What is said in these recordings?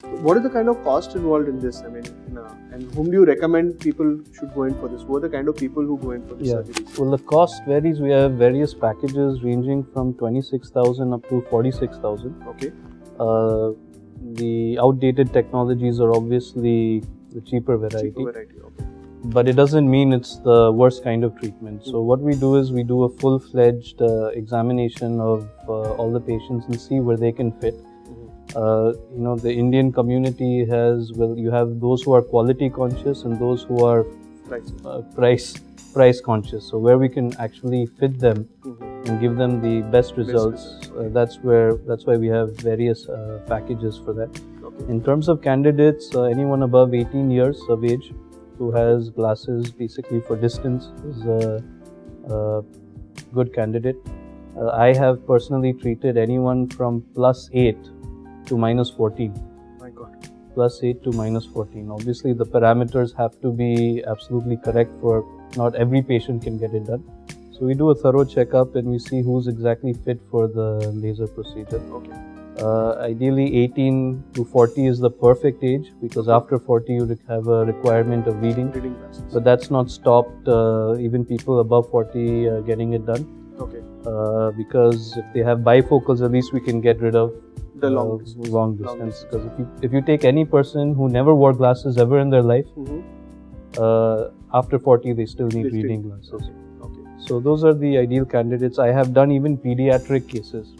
What is the kind of cost involved in this? I mean, and whom do you recommend people should go in for this? Who are the kind of people who go in for this surgery? Well, the cost varies. We have various packages ranging from 26,000 up to 46,000. Okay. The outdated technologies are obviously the cheaper variety. Okay. But it doesn't mean it's the worst kind of treatment. So what we do is we do a full-fledged examination of all the patients and see where they can fit. The Indian community has, you have those who are quality conscious and those who are price conscious. So where we can actually fit them and give them the best results, that's why we have various packages for that. Okay. In terms of candidates, anyone above 18 years of age who has glasses basically for distance is a good candidate. I have personally treated anyone from +8 to -14. My God. +8 to -14. Obviously, the parameters have to be absolutely correct for not every patient can get it done. So we do a thorough checkup and we see who's exactly fit for the laser procedure. Okay. Ideally, 18 to 40 is the perfect age because after 40 you have a requirement of reading glasses. But that's not stopped even people above 40 getting it done. Okay. Because if they have bifocals, at least we can get rid of the long distance. Because if you take any person who never wore glasses ever in their life, after 40 they still need reading glasses. Okay. So those are the ideal candidates. I have done even pediatric cases.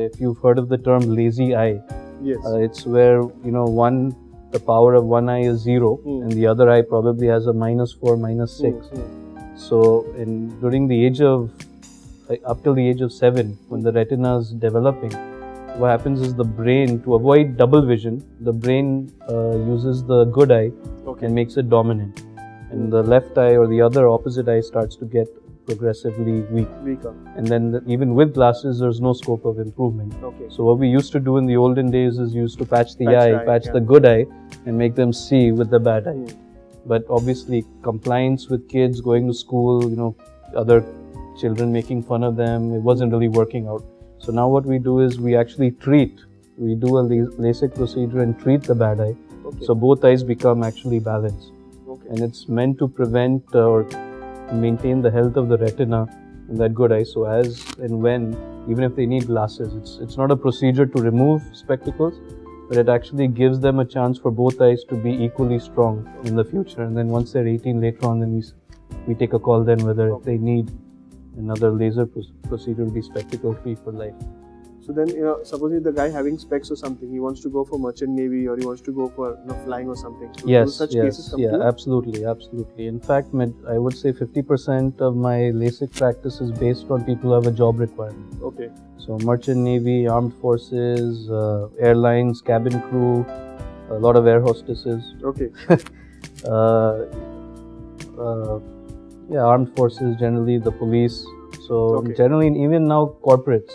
If you've heard of the term lazy eye, yes, it's where the power of one eye is 0 and the other eye probably has a -4, -6. So during the age of up till the age of 7, when the retina is developing, what happens is the brain, to avoid double vision, the brain uses the good eye and makes it dominant, and the left eye or the other opposite eye starts to get progressively weaker. And then even with glasses, there's no scope of improvement. Okay. So what we used to do in the olden days is used to patch the good eye and make them see with the bad eye. But obviously, compliance with kids going to school, other children making fun of them, it wasn't really working out. So now what we do is we actually we do a LASIK procedure and treat the bad eye. Okay. So both eyes become actually balanced. Okay. And it's meant to prevent or maintain the health of the retina in that good eye. So as and when, even if they need glasses, it's not a procedure to remove spectacles, but it actually gives them a chance for both eyes to be equally strong in the future. And then once they're 18 later on, then we take a call then whether they need another laser procedure to be spectacle free for life. So then, supposing the guy having specs or something, he wants to go for merchant navy or he wants to go for flying or something. So yes, cases come to absolutely. In fact, I would say 50% of my LASIK practice is based on people who have a job requirement. Okay. So merchant navy, armed forces, airlines, cabin crew, a lot of air hostesses. Okay. Armed forces, generally the police. So generally, even now corporates.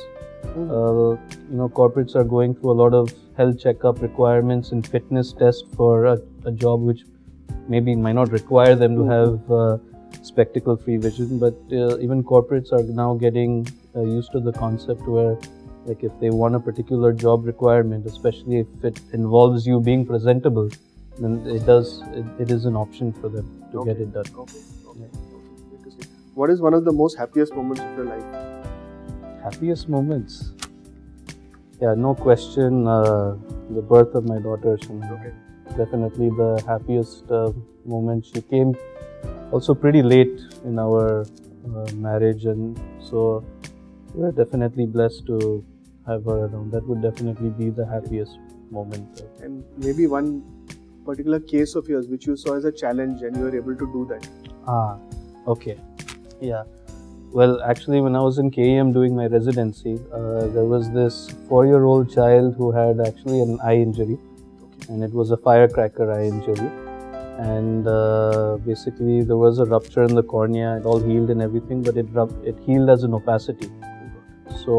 Corporates are going through a lot of health checkup requirements and fitness tests for a job which maybe might not require them to have spectacle-free vision. But even corporates are now getting used to the concept where, like, if they want a particular job requirement, especially if it involves you being presentable, then it is an option for them to get it done. Okay. Interesting. What is one of the most happiest moments of your life? Happiest moments? Yeah, no question, the birth of my daughter, Shana. Okay. Definitely the happiest moment. She came also pretty late in our marriage, and so we're definitely blessed to have her around. That would definitely be the happiest moment. And maybe one particular case of yours which you saw as a challenge and you were able to do that. Okay. Yeah. Well, actually, when I was in KEM doing my residency, there was this 4-year-old child who had actually an eye injury, and it was a firecracker eye injury. And basically, there was a rupture in the cornea. It all healed and everything, but it healed as an opacity. So,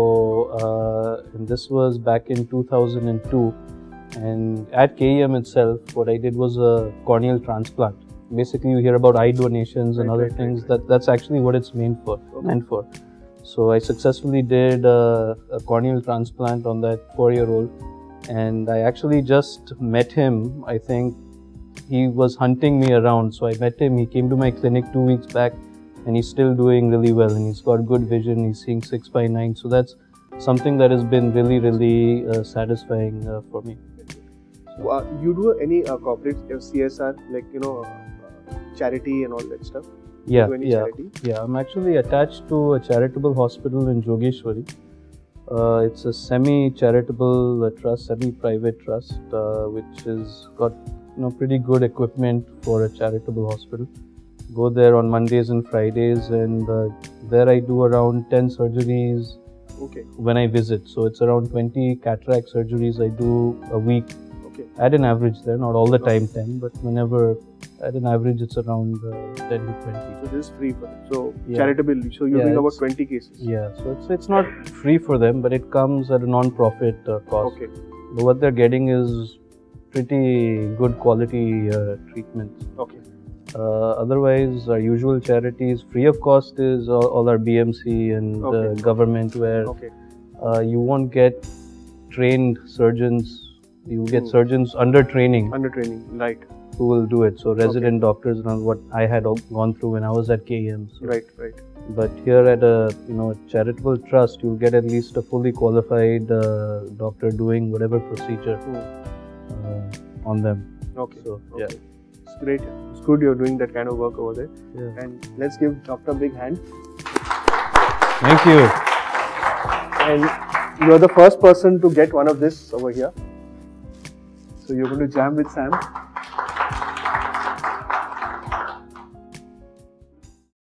and this was back in 2002. And at KEM itself, what I did was a corneal transplant. Basically, you hear about eye donations and other things. That's actually what it's meant for. So I successfully did a corneal transplant on that 4-year-old, And I actually just met him. I think he was hunting me around, so I met him. He came to my clinic 2 weeks back, and he's still doing really well, and he's got good vision. He's seeing 6/9, so that's something that has been really satisfying for me. You do any corporate CSR, like charity and all that stuff? Yeah, do any charity? Yeah. I'm actually attached to a charitable hospital in Jogeshwari. It's a semi-charitable trust, semi-private trust, which has got pretty good equipment for a charitable hospital. Go there on Mondays and Fridays, and there I do around 10 surgeries. Okay. When I visit. So it's around 20 cataract surgeries I do a week. Okay. At an average there, not all the time 10, but whenever, at an average it's around 10 to 20. So this is free for them. So Yeah. charitable. So you're doing about 20 cases. Yeah, so it's not free for them, but it comes at a non-profit cost. Okay. But what they're getting is pretty good quality treatment. Okay. Otherwise, our usual charities, free of cost, is all our BMC and Okay. government, where Okay. you won't get trained surgeons. You get surgeons under training Under training, right? who will do it. So resident doctors, and what I had gone through when I was at KEM. So. Right. Right. But here at a charitable trust, you'll get at least a fully qualified doctor doing whatever procedure on them. Okay. So Okay. It's great. It's good you're doing that kind of work over there. Yeah. And let's give Doctor a big hand. Thank you. And you're the first person to get one of this over here. So you're going to jam with Sam.